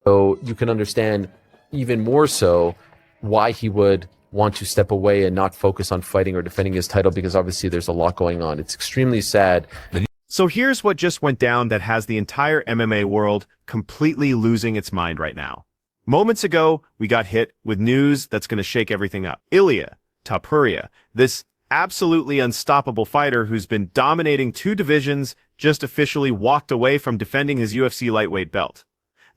So you can understand even more so why he would want to step away and not focus on fighting or defending his title, because obviously there's a lot going on. It's extremely sad. So here's what just went down that has the entire MMA world completely losing its mind right now. Moments ago, we got hit with news that's going to shake everything up. Ilia Topuria, this absolutely unstoppable fighter who's been dominating 2 divisions, just officially walked away from defending his UFC lightweight belt.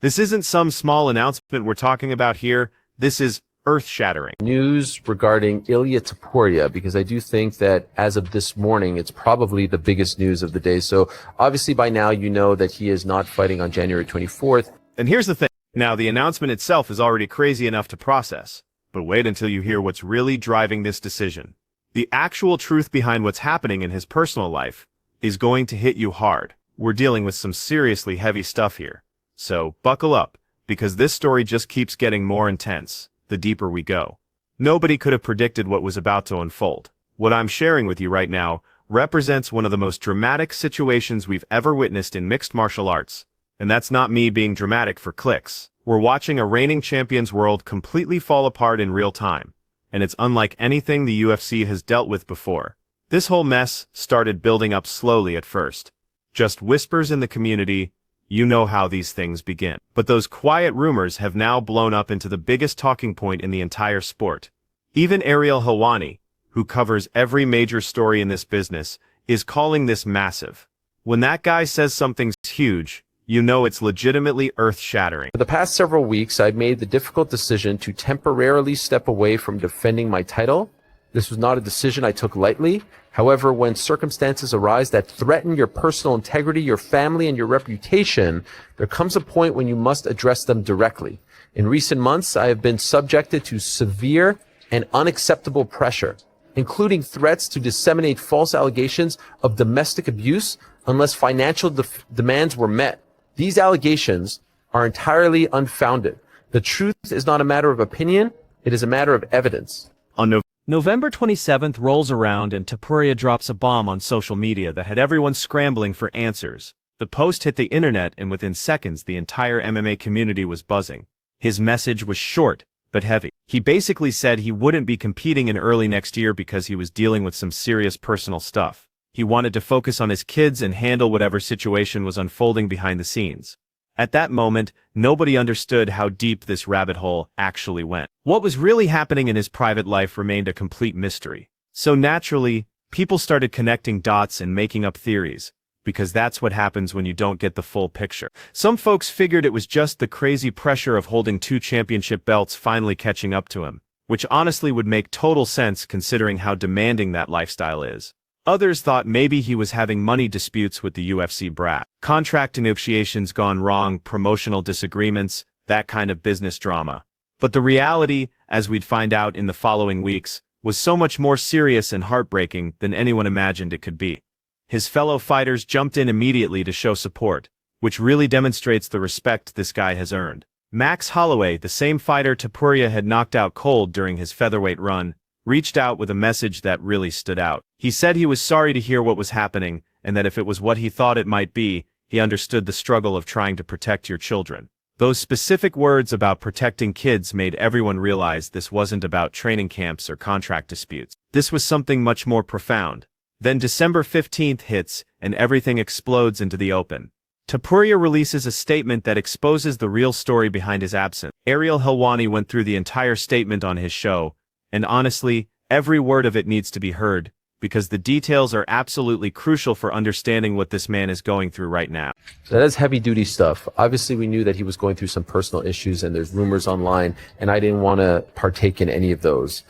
This isn't some small announcement we're talking about here. This is earth-shattering news regarding Ilia Topuria, because I do think that as of this morning, it's probably the biggest news of the day. So obviously by now you know that he is not fighting on January 24th. And here's the thing. Now, the announcement itself is already crazy enough to process, but wait until you hear what's really driving this decision. The actual truth behind what's happening in his personal life is going to hit you hard. We're dealing with some seriously heavy stuff here. So buckle up, because this story just keeps getting more intense the deeper we go. Nobody could have predicted what was about to unfold. What I'm sharing with you right now represents one of the most dramatic situations we've ever witnessed in mixed martial arts. And that's not me being dramatic for clicks. We're watching a reigning champion's world completely fall apart in real time. And it's unlike anything the UFC has dealt with before. This whole mess started building up slowly at first. Just whispers in the community. You know how these things begin. But those quiet rumors have now blown up into the biggest talking point in the entire sport. Even Ariel Helwani, who covers every major story in this business, is calling this massive. When that guy says something's huge, you know it's legitimately earth-shattering. For the past several weeks, I've made the difficult decision to temporarily step away from defending my title. This was not a decision I took lightly. However, when circumstances arise that threaten your personal integrity, your family, and your reputation, there comes a point when you must address them directly. In recent months, I have been subjected to severe and unacceptable pressure, including threats to disseminate false allegations of domestic abuse unless financial demands were met. These allegations are entirely unfounded. The truth is not a matter of opinion, it is a matter of evidence. On November 27th rolls around and Topuria drops a bomb on social media that had everyone scrambling for answers. The post hit the internet, and within seconds the entire MMA community was buzzing. His message was short, but heavy. He basically said he wouldn't be competing in early next year because he was dealing with some serious personal stuff. He wanted to focus on his kids and handle whatever situation was unfolding behind the scenes. At that moment, nobody understood how deep this rabbit hole actually went. What was really happening in his private life remained a complete mystery. So naturally, people started connecting dots and making up theories, because that's what happens when you don't get the full picture. Some folks figured it was just the crazy pressure of holding 2 championship belts finally catching up to him, which honestly would make total sense considering how demanding that lifestyle is. Others thought maybe he was having money disputes with the UFC brat. Contract negotiations gone wrong, promotional disagreements, that kind of business drama. But the reality, as we'd find out in the following weeks, was so much more serious and heartbreaking than anyone imagined it could be. His fellow fighters jumped in immediately to show support, which really demonstrates the respect this guy has earned. Max Holloway, the same fighter Topuria had knocked out cold during his featherweight run, reached out with a message that really stood out. He said he was sorry to hear what was happening, and that if it was what he thought it might be, he understood the struggle of trying to protect your children. Those specific words about protecting kids made everyone realize this wasn't about training camps or contract disputes. This was something much more profound. Then December 15th hits, and everything explodes into the open. Topuria releases a statement that exposes the real story behind his absence. Ariel Helwani went through the entire statement on his show, and honestly, every word of it needs to be heard, because the details are absolutely crucial for understanding what this man is going through right now. That is heavy-duty stuff. Obviously, we knew that he was going through some personal issues, and there's rumors online, and I didn't want to partake in any of those.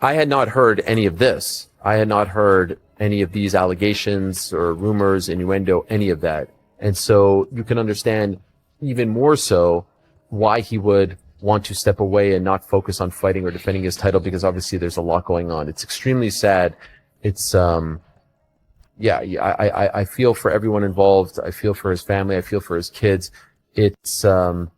I had not heard any of this. I had not heard any of these allegations or rumors, innuendo, any of that. And so you can understand even more so why he would want to step away and not focus on fighting or defending his title, because obviously there's a lot going on. It's extremely sad. It's I feel for everyone involved. I feel for his family. I feel for his kids. It's an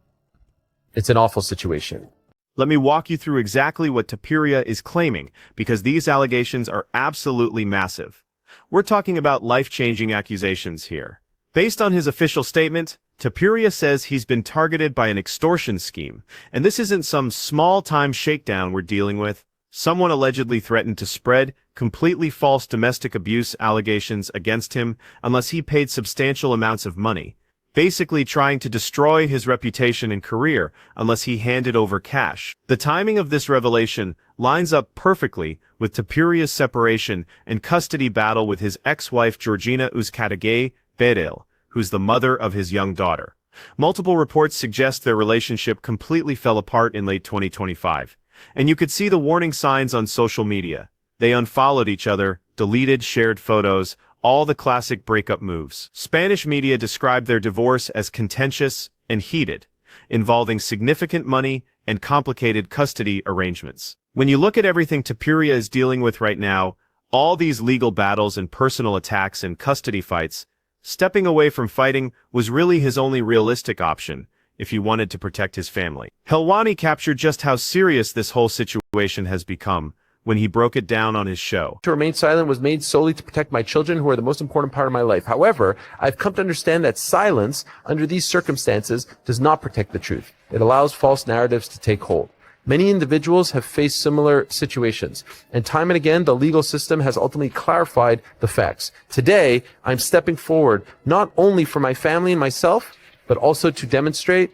awful situation. Let me walk you through exactly what Topuria is claiming, because these allegations are absolutely massive. We're talking about life-changing accusations here. Based on his official statement, Topuria says he's been targeted by an extortion scheme, and this isn't some small-time shakedown we're dealing with. Someone allegedly threatened to spread completely false domestic abuse allegations against him unless he paid substantial amounts of money, basically trying to destroy his reputation and career unless he handed over cash. The timing of this revelation lines up perfectly with Topuria's separation and custody battle with his ex-wife Georgina Uzcategui Bedel, who's the mother of his young daughter. Multiple reports suggest their relationship completely fell apart in late 2025. And you could see the warning signs on social media. They unfollowed each other, deleted shared photos, all the classic breakup moves. Spanish media described their divorce as contentious and heated, involving significant money and complicated custody arrangements. When you look at everything Topuria is dealing with right now, all these legal battles and personal attacks and custody fights, stepping away from fighting was really his only realistic option if he wanted to protect his family. Helwani captured just how serious this whole situation has become when he broke it down on his show. To remain silent was made solely to protect my children, who are the most important part of my life. However, I've come to understand that silence under these circumstances does not protect the truth. It allows false narratives to take hold. Many individuals have faced similar situations, and time and again, the legal system has ultimately clarified the facts. Today, I'm stepping forward not only for my family and myself, but also to demonstrate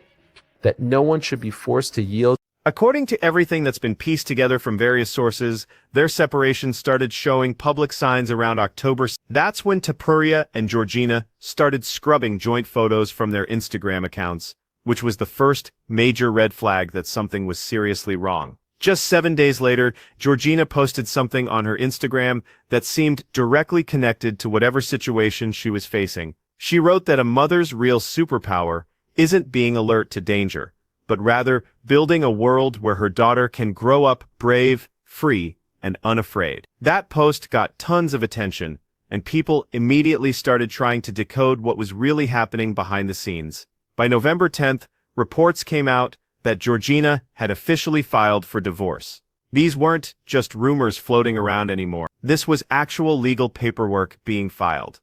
that no one should be forced to yield. According to everything that's been pieced together from various sources, their separation started showing public signs around October. That's when Topuria and Georgina started scrubbing joint photos from their Instagram accounts, which was the first major red flag that something was seriously wrong. Just 7 days later, Georgina posted something on her Instagram that seemed directly connected to whatever situation she was facing. She wrote that a mother's real superpower isn't being alert to danger, but rather building a world where her daughter can grow up brave, free, and unafraid. That post got tons of attention, and people immediately started trying to decode what was really happening behind the scenes. By November 10th, reports came out that Georgina had officially filed for divorce. These weren't just rumors floating around anymore. This was actual legal paperwork being filed.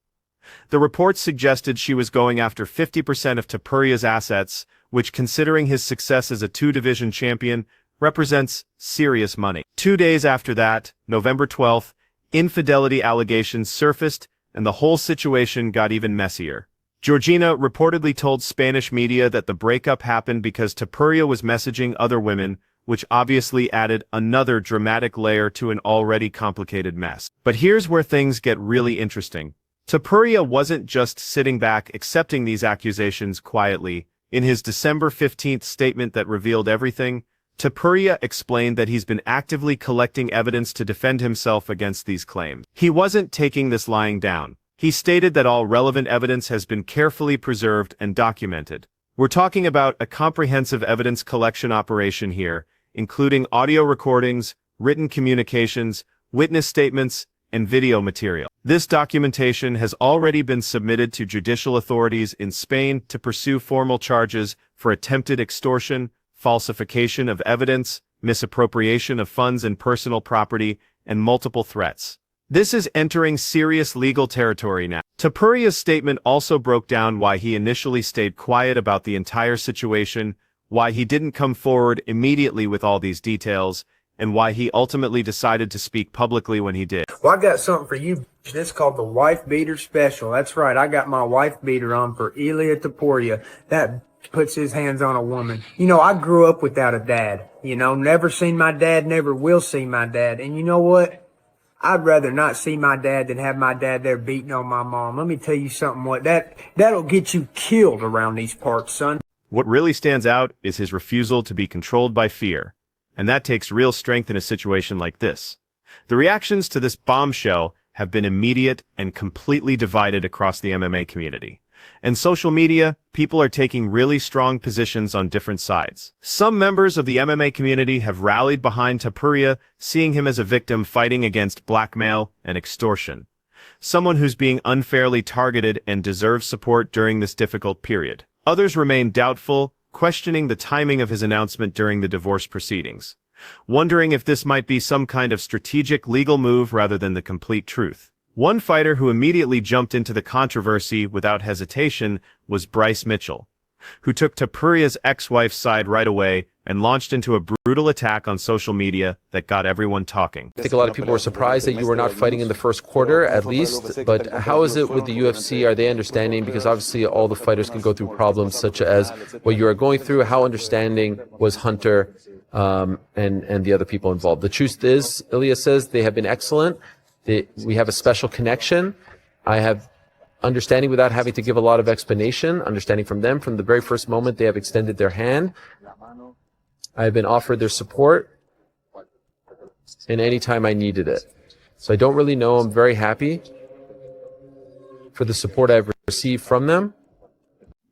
The reports suggested she was going after 50% of Topuria's assets, which, considering his success as a two-division champion, represents serious money. 2 days after that, November 12th, infidelity allegations surfaced, and the whole situation got even messier. Georgina reportedly told Spanish media that the breakup happened because Topuria was messaging other women, which obviously added another dramatic layer to an already complicated mess. But here's where things get really interesting. Topuria wasn't just sitting back accepting these accusations quietly. In his December 15th statement that revealed everything, Topuria explained that he's been actively collecting evidence to defend himself against these claims. He wasn't taking this lying down. He stated that all relevant evidence has been carefully preserved and documented. We're talking about a comprehensive evidence collection operation here, including audio recordings, written communications, witness statements, and video material. This documentation has already been submitted to judicial authorities in Spain to pursue formal charges for attempted extortion, falsification of evidence, misappropriation of funds and personal property, and multiple threats. This is entering serious legal territory now. Topuria's statement also broke down why he initially stayed quiet about the entire situation, why he didn't come forward immediately with all these details, and why he ultimately decided to speak publicly when he did. Well, I got something for you. This called the Wife Beater Special. That's right, I got my wife beater on for Ilia Topuria. That puts his hands on a woman. You know, I grew up without a dad. You know, never seen my dad, never will see my dad. And you know what? I'd rather not see my dad than have my dad there beating on my mom. Let me tell you something, that'll get you killed around these parts, son. What really stands out is his refusal to be controlled by fear. And that takes real strength in a situation like this. The reactions to this bombshell have been immediate and completely divided across the MMA community. And social media, people are taking really strong positions on different sides. Some members of the MMA community have rallied behind Topuria, seeing him as a victim fighting against blackmail and extortion. Someone who's being unfairly targeted and deserves support during this difficult period. Others remain doubtful, questioning the timing of his announcement during the divorce proceedings, wondering if this might be some kind of strategic legal move rather than the complete truth. One fighter who immediately jumped into the controversy without hesitation was Bryce Mitchell, who took Topuria's ex-wife's side right away and launched into a brutal attack on social media that got everyone talking. I think a lot of people were surprised that you were not fighting in the first quarter, at least. But how is it with the UFC? Are they understanding? Because obviously all the fighters can go through problems such as what you are going through. How understanding was Hunter and the other people involved? The truth is, Ilia says, they have been excellent. We have a special connection. I have understanding without having to give a lot of explanation, understanding from them. From the very first moment, they have extended their hand. I have been offered their support in any time I needed it. So I don't really know. I'm very happy for the support I've received from them.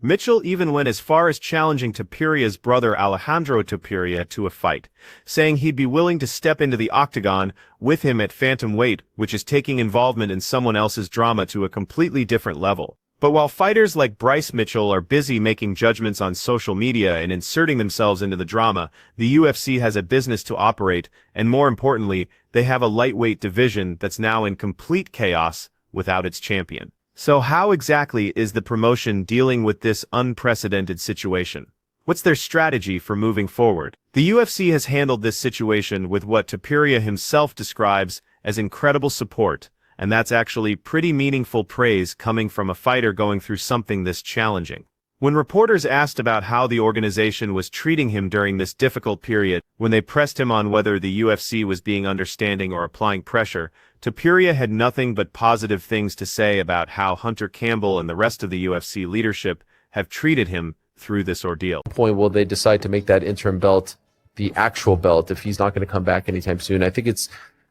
Mitchell even went as far as challenging Topuria's brother Alejandro Topuria to a fight, saying he'd be willing to step into the octagon with him at Featherweight, which is taking involvement in someone else's drama to a completely different level. But while fighters like Bryce Mitchell are busy making judgments on social media and inserting themselves into the drama, the UFC has a business to operate, and more importantly, they have a lightweight division that's now in complete chaos without its champion. So how exactly is the promotion dealing with this unprecedented situation? What's their strategy for moving forward? The UFC has handled this situation with what Topuria himself describes as incredible support, and that's actually pretty meaningful praise coming from a fighter going through something this challenging. When reporters asked about how the organization was treating him during this difficult period, when they pressed him on whether the UFC was being understanding or applying pressure, Topuria had nothing but positive things to say about how Hunter Campbell and the rest of the UFC leadership have treated him through this ordeal. Point will they decide to make that interim belt the actual belt if he's not going to come back anytime soon?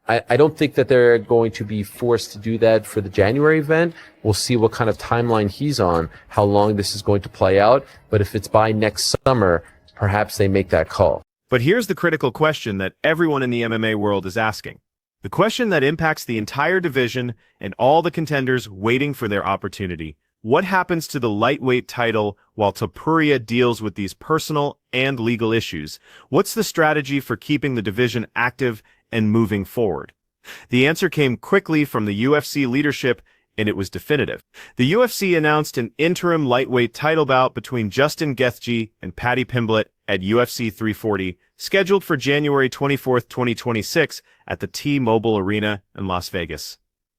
I don't think that they're going to be forced to do that for the January event. We'll see what kind of timeline he's on, how long this is going to play out. But if it's by next summer, perhaps they make that call. But here's the critical question that everyone in the MMA world is asking. The question that impacts the entire division and all the contenders waiting for their opportunity. What happens to the lightweight title while Topuria deals with these personal and legal issues? What's the strategy for keeping the division active and moving forward? The answer came quickly from the UFC leadership, and it was definitive. The UFC announced an interim lightweight title bout between Justin Gaethje and Paddy Pimblett at UFC 340, scheduled for January 24, 2026 at the T-Mobile Arena in Las Vegas,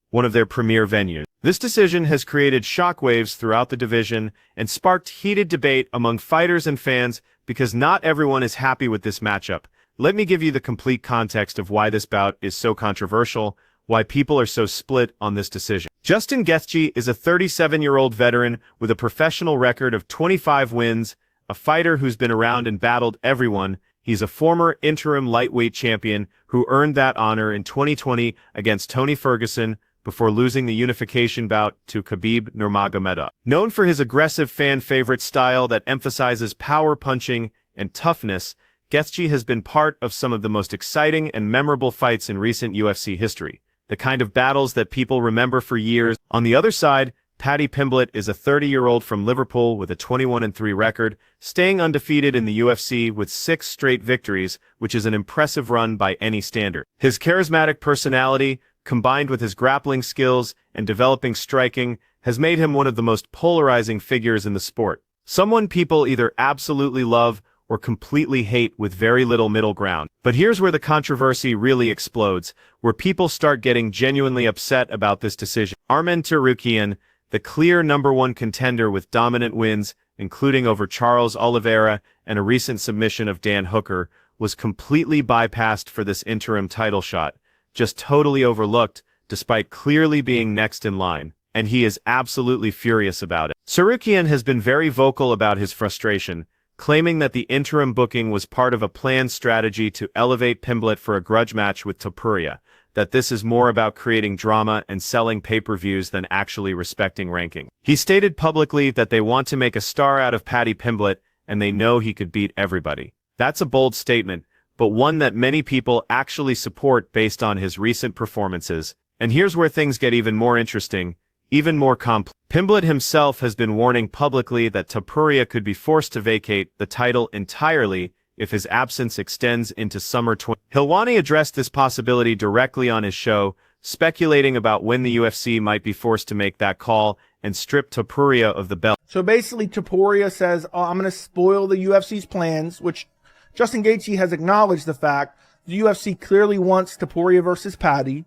one of their premier venues. This decision has created shockwaves throughout the division and sparked heated debate among fighters and fans because not everyone is happy with this matchup. Let me give you the complete context of why this bout is so controversial, why people are so split on this decision. Justin Gaethje is a 37-year-old veteran with a professional record of 25 wins, a fighter who's been around and battled everyone. He's a former interim lightweight champion who earned that honor in 2020 against Tony Ferguson before losing the unification bout to Khabib Nurmagomedov. Known for his aggressive fan-favorite style that emphasizes power punching and toughness, Gaethje has been part of some of the most exciting and memorable fights in recent UFC history, the kind of battles that people remember for years. On the other side, Paddy Pimblett is a 30-year-old from Liverpool with a 21-3 record, staying undefeated in the UFC with 6 straight victories, which is an impressive run by any standard. His charismatic personality, combined with his grappling skills and developing striking, has made him one of the most polarizing figures in the sport. Someone people either absolutely love or completely hate with very little middle ground. But here's where the controversy really explodes, where people start getting genuinely upset about this decision. Armen Tsarukyan, the clear #1 contender with dominant wins, including over Charles Oliveira and a recent submission of Dan Hooker, was completely bypassed for this interim title shot, just totally overlooked, despite clearly being next in line, and he is absolutely furious about it. Tsarukyan has been very vocal about his frustration, claiming that the interim booking was part of a planned strategy to elevate Pimblett for a grudge match with Topuria, that this is more about creating drama and selling pay-per-views than actually respecting ranking. He stated publicly that they want to make a star out of Paddy Pimblett, and they know he could beat everybody. That's a bold statement, but one that many people actually support based on his recent performances. And here's where things get even more interesting, even more complex. Pimblett himself has been warning publicly that Topuria could be forced to vacate the title entirely if his absence extends into summer 2020. Helwani addressed this possibility directly on his show, speculating about when the UFC might be forced to make that call and strip Topuria of the belt. So basically, Topuria says, oh, I'm going to spoil the UFC's plans, which Justin Gaethje has acknowledged the fact the UFC clearly wants Topuria versus Paddy.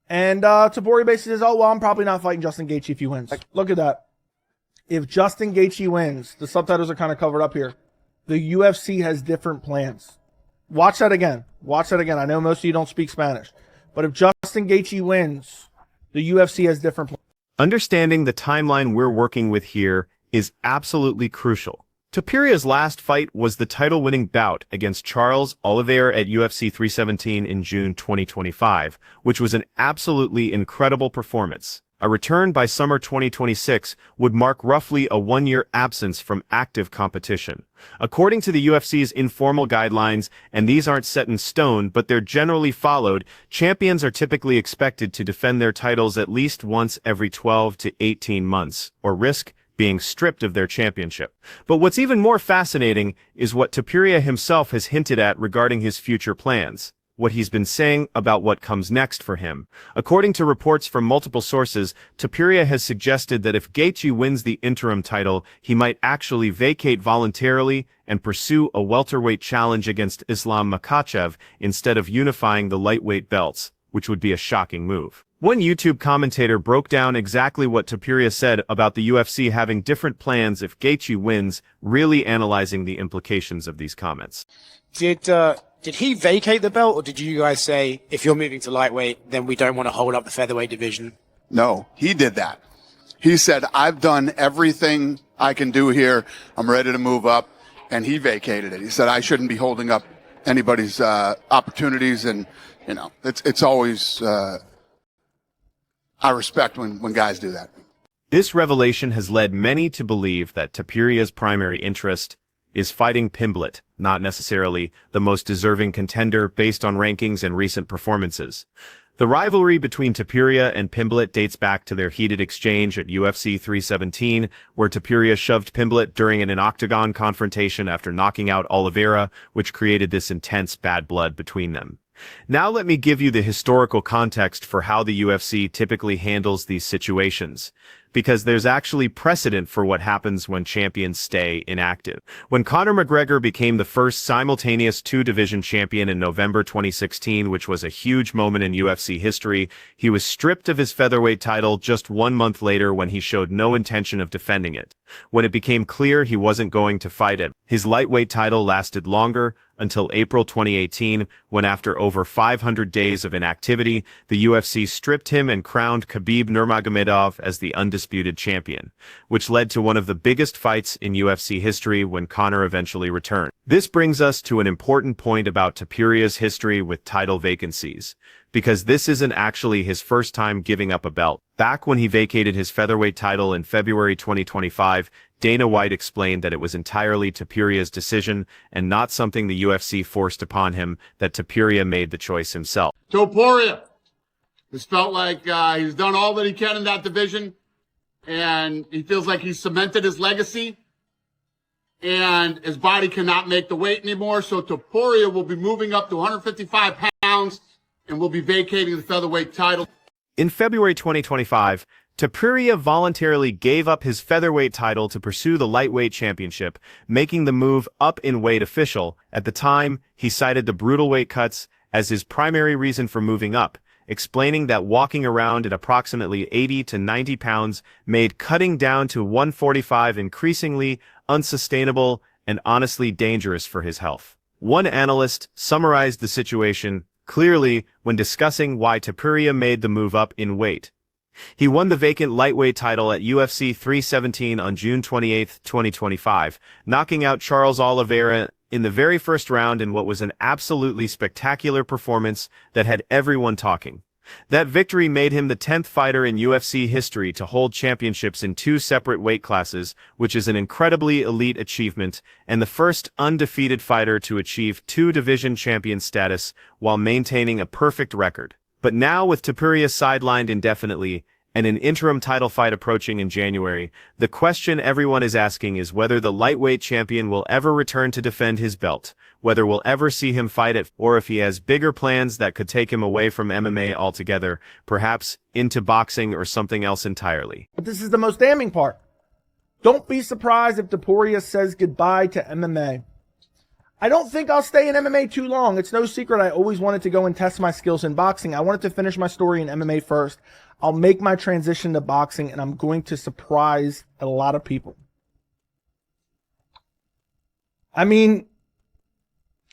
And Topuria basically says, oh, well, I'm probably not fighting Justin Gaethje if he wins. Look at that. If Justin Gaethje wins, the subtitles are kind of covered up here, the UFC has different plans. Watch that again. Watch that again. I know most of you don't speak Spanish. But if Justin Gaethje wins, the UFC has different plans. Understanding the timeline we're working with here is absolutely crucial. Topuria's last fight was the title-winning bout against Charles Oliveira at UFC 317 in June 2025, which was an absolutely incredible performance. A return by summer 2026 would mark roughly a one-year absence from active competition. According to the UFC's informal guidelines, and these aren't set in stone, but they're generally followed, champions are typically expected to defend their titles at least once every 12 to 18 months, or risk being stripped of their championship. But what's even more fascinating is what Topuria himself has hinted at regarding his future plans. What he's been saying about what comes next for him. According to reports from multiple sources, Topuria has suggested that if Gaethje wins the interim title, he might actually vacate voluntarily and pursue a welterweight challenge against Islam Makhachev instead of unifying the lightweight belts, which would be a shocking move. One YouTube commentator broke down exactly what Topuria said about the UFC having different plans if wins, really analyzing the implications of these comments. Did he vacate the belt, or did you guys say, if you're moving to lightweight, then we don't want to hold up the featherweight division? No, he did that. He said, I've done everything I can do here. I'm ready to move up. And he vacated it. He said, I shouldn't be holding up anybody's opportunities. And, you know, it's always, I respect when guys do that. This revelation has led many to believe that Topuria's primary interest is fighting Pimblett, not necessarily the most deserving contender based on rankings and recent performances. The rivalry between Topuria and Pimblett dates back to their heated exchange at UFC 317, where Topuria shoved Pimblett during an octagon confrontation after knocking out Oliveira, which created this intense bad blood between them. Now let me give you the historical context for how the UFC typically handles these situations, because there's actually precedent for what happens when champions stay inactive. When Conor McGregor became the first simultaneous two-division champion in November 2016, which was a huge moment in UFC history, he was stripped of his featherweight title just 1 month later when he showed no intention of defending it. When it became clear he wasn't going to fight it, his lightweight title lasted longer, until April 2018, when after over 500 days of inactivity, the UFC stripped him and crowned Khabib Nurmagomedov as the undisputed champion, which led to one of the biggest fights in UFC history when Conor eventually returned. This brings us to an important point about Topuria's history with title vacancies, because this isn't actually his first time giving up a belt. Back when he vacated his featherweight title in February 2025, Dana White explained that it was entirely Topuria's decision and not something the UFC forced upon him, that Topuria made the choice himself. Topuria has felt like he's done all that he can in that division, and he feels like he's cemented his legacy, and his body cannot make the weight anymore, so Topuria will be moving up to 155 pounds and will be vacating the featherweight title. In February 2025, Topuria voluntarily gave up his featherweight title to pursue the lightweight championship, making the move up in weight official. At the time, he cited the brutal weight cuts as his primary reason for moving up, explaining that walking around at approximately 80 to 90 pounds made cutting down to 145 increasingly unsustainable and honestly dangerous for his health. One analyst summarized the situation clearly when discussing why Topuria made the move up in weight. He won the vacant lightweight title at UFC 317 on June 28, 2025, knocking out Charles Oliveira in the very first round in what was an absolutely spectacular performance that had everyone talking. That victory made him the 10th fighter in UFC history to hold championships in 2 separate weight classes, which is an incredibly elite achievement, and the first undefeated fighter to achieve 2-division champion status while maintaining a perfect record. But now with Topuria sidelined indefinitely, and an interim title fight approaching in January, the question everyone is asking is whether the lightweight champion will ever return to defend his belt, whether we'll ever see him fight it, or if he has bigger plans that could take him away from MMA altogether, perhaps into boxing or something else entirely. But this is the most damning part. Don't be surprised if Topuria says goodbye to MMA. I don't think I'll stay in MMA too long. It's no secret I always wanted to go and test my skills in boxing. I wanted to finish my story in MMA first. I'll make my transition to boxing, and I'm going to surprise a lot of people. I mean,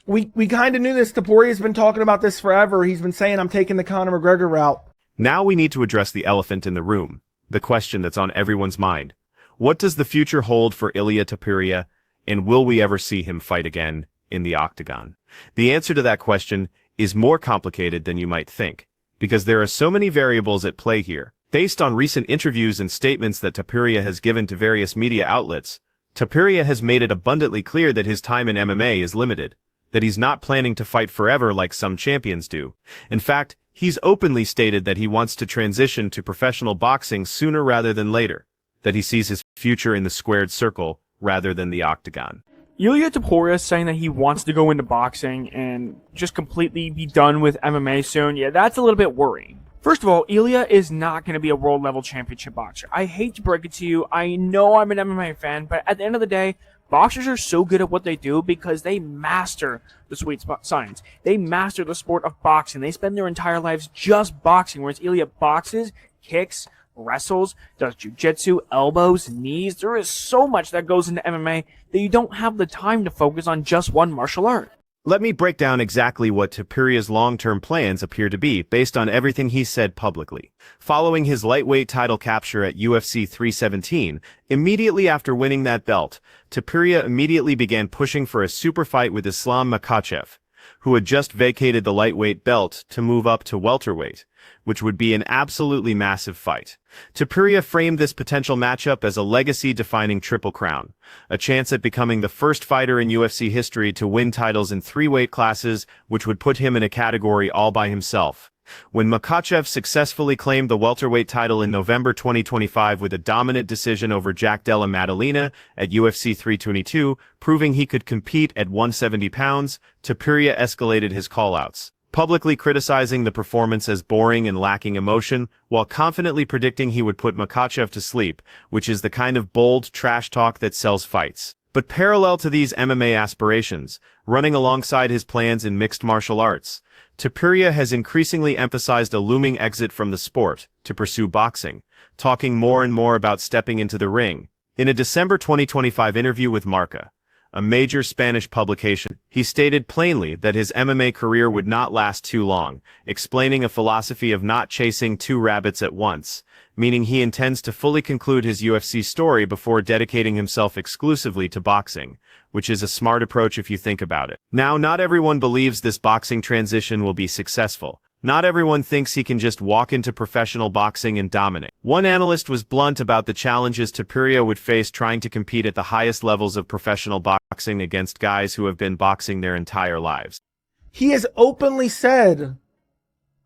we kind of knew this. Topuria's been talking about this forever. He's been saying, I'm taking the Conor McGregor route. Now we need to address the elephant in the room, the question that's on everyone's mind. What does the future hold for Ilia Topuria, and will we ever see him fight again in the octagon? The answer to that question is more complicated than you might think, because there are so many variables at play here. Based on recent interviews and statements that Topuria has given to various media outlets, Topuria has made it abundantly clear that his time in MMA is limited, that he's not planning to fight forever like some champions do. In fact, he's openly stated that he wants to transition to professional boxing sooner rather than later, that he sees his future in the squared circle rather than the octagon. Ilia Topuria is saying that he wants to go into boxing and just completely be done with MMA soon. Yeah, that's a little bit worrying. First of all, Ilia is not going to be a world-level championship boxer. I hate to break it to you. I know I'm an MMA fan, but at the end of the day, boxers are so good at what they do because they master the sweet spot science. They master the sport of boxing. They spend their entire lives just boxing, whereas Ilia boxes, kicks, wrestles, does jiu-jitsu, elbows, knees. There is so much that goes into MMA that you don't have the time to focus on just one martial art. Let me break down exactly what Topuria's long-term plans appear to be based on everything he said publicly. Following his lightweight title capture at UFC 317, immediately after winning that belt, Topuria immediately began pushing for a super fight with Islam Makhachev, who had just vacated the lightweight belt to move up to welterweight, which would be an absolutely massive fight. Topuria framed this potential matchup as a legacy-defining triple crown, a chance at becoming the first fighter in UFC history to win titles in 3 weight classes, which would put him in a category all by himself. When Makhachev successfully claimed the welterweight title in November 2025 with a dominant decision over Jack Della Maddalena at UFC 322, proving he could compete at 170 pounds, Topuria escalated his callouts, publicly criticizing the performance as boring and lacking emotion, while confidently predicting he would put Makhachev to sleep, which is the kind of bold trash talk that sells fights. But parallel to these MMA aspirations, running alongside his plans in mixed martial arts, Topuria has increasingly emphasized a looming exit from the sport to pursue boxing, talking more and more about stepping into the ring. In a December 2025 interview with Marca, a major Spanish publication, he stated plainly that his MMA career would not last too long, explaining a philosophy of not chasing 2 rabbits at once, meaning he intends to fully conclude his UFC story before dedicating himself exclusively to boxing, which is a smart approach if you think about it. Now, not everyone believes this boxing transition will be successful. Not everyone thinks he can just walk into professional boxing and dominate. One analyst was blunt about the challenges Topuria would face trying to compete at the highest levels of professional boxing against guys who have been boxing their entire lives. He has openly said,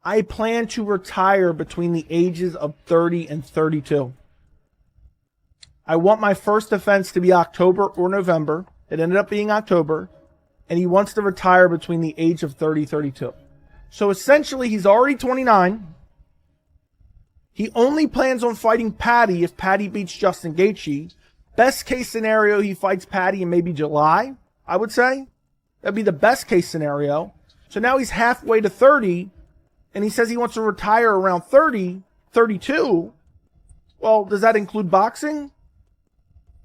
I plan to retire between the ages of 30 and 32. I want my first defense to be October or November. It ended up being October. And he wants to retire between the age of 30 and 32. So essentially, he's already 29. He only plans on fighting Paddy if Paddy beats Justin Gaethje. Best case scenario, he fights Paddy in maybe July, I would say. That'd be the best case scenario. So now he's halfway to 30, and he says he wants to retire around 30, 32. Well, does that include boxing?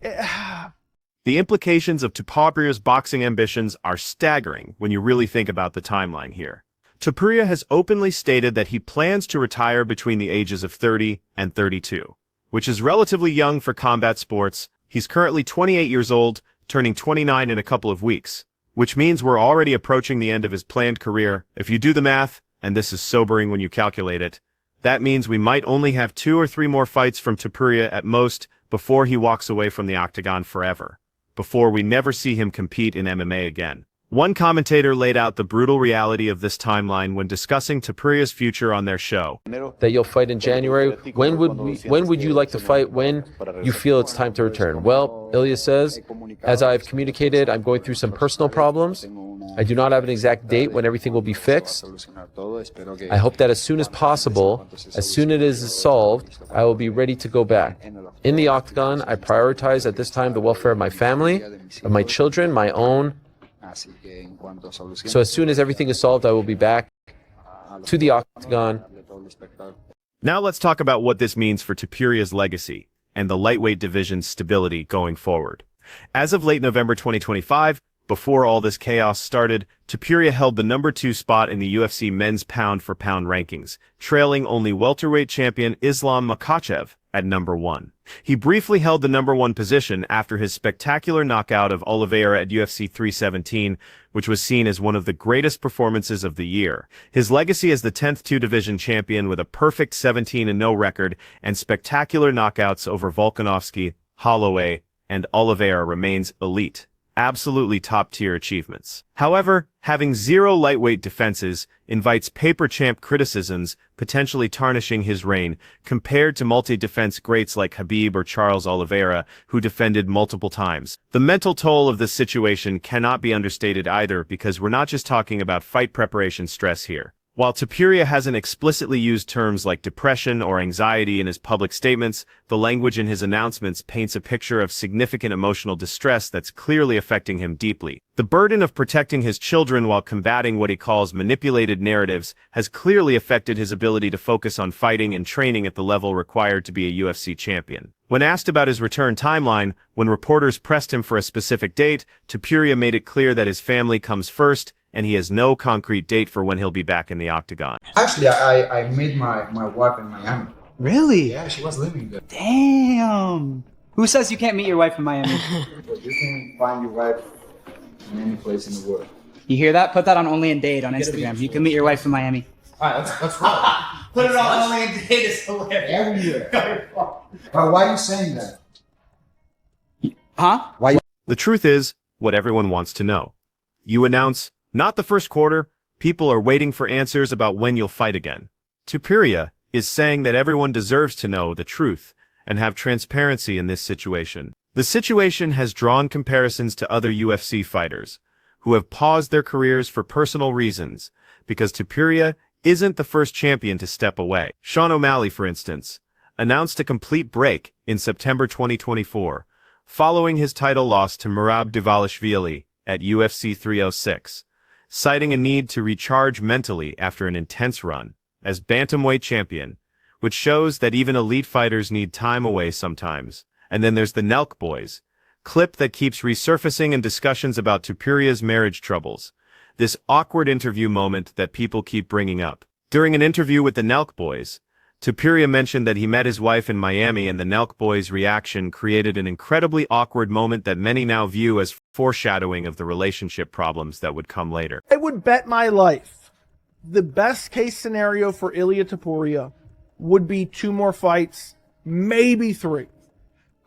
The implications of Topuria's boxing ambitions are staggering when you really think about the timeline here. Topuria has openly stated that he plans to retire between the ages of 30 and 32, which is relatively young for combat sports. He's currently 28 years old, turning 29 in a couple of weeks, which means we're already approaching the end of his planned career. If you do the math, and this is sobering when you calculate it, that means we might only have 2 or 3 more fights from Topuria at most before he walks away from the octagon forever, before we never see him compete in MMA again. One commentator laid out the brutal reality of this timeline when discussing Topuria's future on their show. That you'll fight in January. When would you like to fight? When you feel it's time to return? Well, Ilia says, as I've communicated, I'm going through some personal problems. I do not have an exact date when everything will be fixed. I hope that as soon as possible, as soon as it is solved, I will be ready to go back. In the octagon, I prioritize at this time the welfare of my family, of my children, my own. So as soon as everything is solved, I will be back to the octagon. Now let's talk about what this means for Topuria's legacy and the lightweight division's stability going forward. As of late November 2025, before all this chaos started, Topuria held the number 2 spot in the UFC men's pound-for-pound rankings, trailing only welterweight champion Islam Makhachev at number 1. He briefly held the number 1 position after his spectacular knockout of Oliveira at UFC 317, which was seen as one of the greatest performances of the year. His legacy as the 10th 2-division champion with a perfect 17-0 record and spectacular knockouts over Volkanovski, Holloway, and Oliveira remains elite. Absolutely top-tier achievements. However, having 0 lightweight defenses invites paper champ criticisms, potentially tarnishing his reign, compared to multi-defense greats like Khabib or Charles Oliveira, who defended multiple times. The mental toll of this situation cannot be understated either, because we're not just talking about fight preparation stress here. While Topuria hasn't explicitly used terms like depression or anxiety in his public statements, the language in his announcements paints a picture of significant emotional distress that's clearly affecting him deeply. The burden of protecting his children while combating what he calls manipulated narratives has clearly affected his ability to focus on fighting and training at the level required to be a UFC champion. When asked about his return timeline, when reporters pressed him for a specific date, Topuria made it clear that his family comes first, and he has no concrete date for when he'll be back in the octagon. Actually, I met my wife in Miami. Really? Yeah, she was living there. Damn. Who says you can't meet your wife in Miami? But you can find your wife in any place in the world. You hear that? Put that on Only in Date on Instagram. You can meet your wife in Miami. Alright, that's right. Put it on Only in Date. It's hilarious. Everywhere. But why are you saying that? Huh? Why? The truth is, what everyone wants to know. You announce, not the first quarter, people are waiting for answers about when you'll fight again. Topuria is saying that everyone deserves to know the truth and have transparency in this situation. The situation has drawn comparisons to other UFC fighters who have paused their careers for personal reasons, because Topuria isn't the first champion to step away. Sean O'Malley, for instance, announced a complete break in September 2024, following his title loss to Merab Dvalishvili at UFC 306. Citing a need to recharge mentally after an intense run as bantamweight champion, which shows that even elite fighters need time away sometimes. And then there's the Nelk Boys clip that keeps resurfacing in discussions about Topuria's marriage troubles. This awkward interview moment that people keep bringing up. During an interview with the Nelk Boys, Topuria mentioned that he met his wife in Miami, and the Nelk Boys' reaction created an incredibly awkward moment that many now view as foreshadowing of the relationship problems that would come later. I would bet my life the best case scenario for Ilia Topuria would be 2 more fights, maybe 3.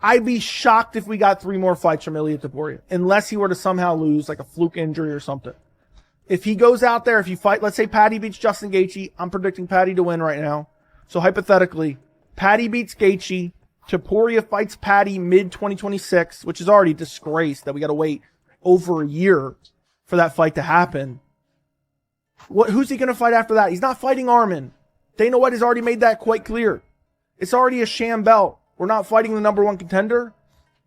I'd be shocked if we got 3 more fights from Ilia Topuria, unless he were to somehow lose, like a fluke injury or something. If he goes out there, if you fight, let's say Paddy beats Justin Gaethje, I'm predicting Paddy to win right now. So hypothetically, Paddy beats Gaethje, Topuria fights Paddy mid-2026, which is already disgraced that we got to wait over a year for that fight to happen. Who's he going to fight after that? He's not fighting Arman. Dana White has already made that quite clear. It's already a sham belt. We're not fighting the number 1 contender.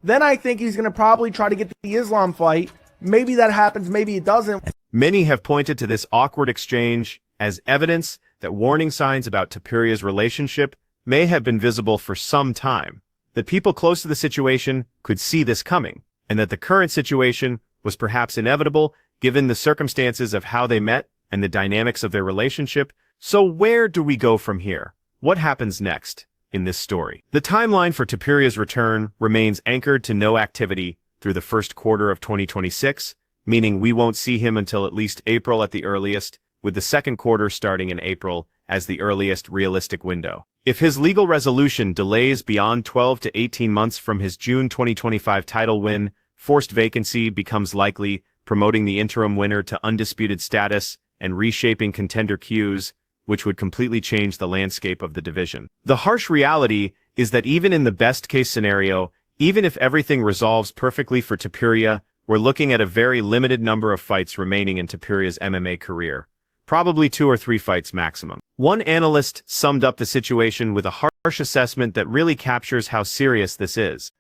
Then I think he's going to probably try to get the Islam fight. Maybe that happens, maybe it doesn't. Many have pointed to this awkward exchange as evidence that warning signs about Topuria's relationship may have been visible for some time, that people close to the situation could see this coming, and that the current situation was perhaps inevitable given the circumstances of how they met and the dynamics of their relationship. So where do we go from here? What happens next in this story? The timeline for Topuria's return remains anchored to no activity through the first quarter of 2026, meaning we won't see him until at least April at the earliest, with the second quarter starting in April as the earliest realistic window. If his legal resolution delays beyond 12 to 18 months from his June 2025 title win, forced vacancy becomes likely, promoting the interim winner to undisputed status and reshaping contender queues, which would completely change the landscape of the division. The harsh reality is that even in the best-case scenario, even if everything resolves perfectly for Topuria, we're looking at a very limited number of fights remaining in Topuria's MMA career. Probably 2 or 3 fights maximum. One analyst summed up the situation with a harsh assessment that really captures how serious this is.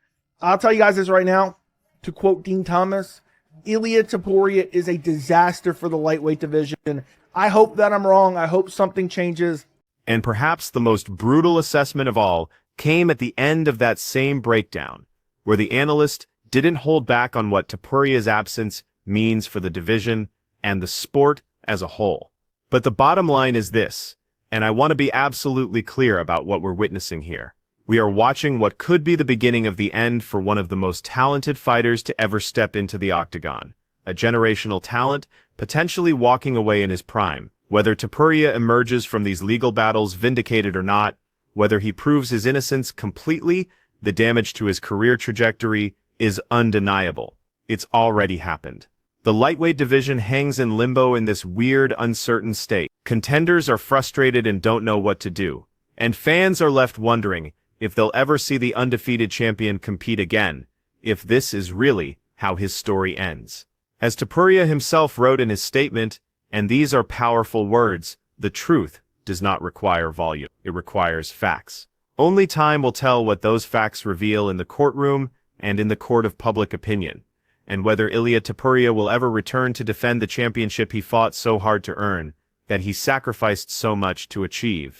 I'll tell you guys this right now. To quote Dean Thomas, Ilia Topuria is a disaster for the lightweight division. I hope that I'm wrong. I hope something changes. And perhaps the most brutal assessment of all came at the end of that same breakdown, where the analyst didn't hold back on what Topuria's absence means for the division and the sport as a whole. But the bottom line is this, and I want to be absolutely clear about what we're witnessing here. We are watching what could be the beginning of the end for one of the most talented fighters to ever step into the octagon. A generational talent, potentially walking away in his prime. Whether Topuria emerges from these legal battles vindicated or not, whether he proves his innocence completely, the damage to his career trajectory is undeniable. It's already happened. The lightweight division hangs in limbo in this weird, uncertain state. Contenders are frustrated and don't know what to do. And fans are left wondering if they'll ever see the undefeated champion compete again, if this is really how his story ends. As Topuria himself wrote in his statement, and these are powerful words, the truth does not require volume, it requires facts. Only time will tell what those facts reveal in the courtroom and in the court of public opinion, and whether Ilia Topuria will ever return to defend the championship he fought so hard to earn, that he sacrificed so much to achieve.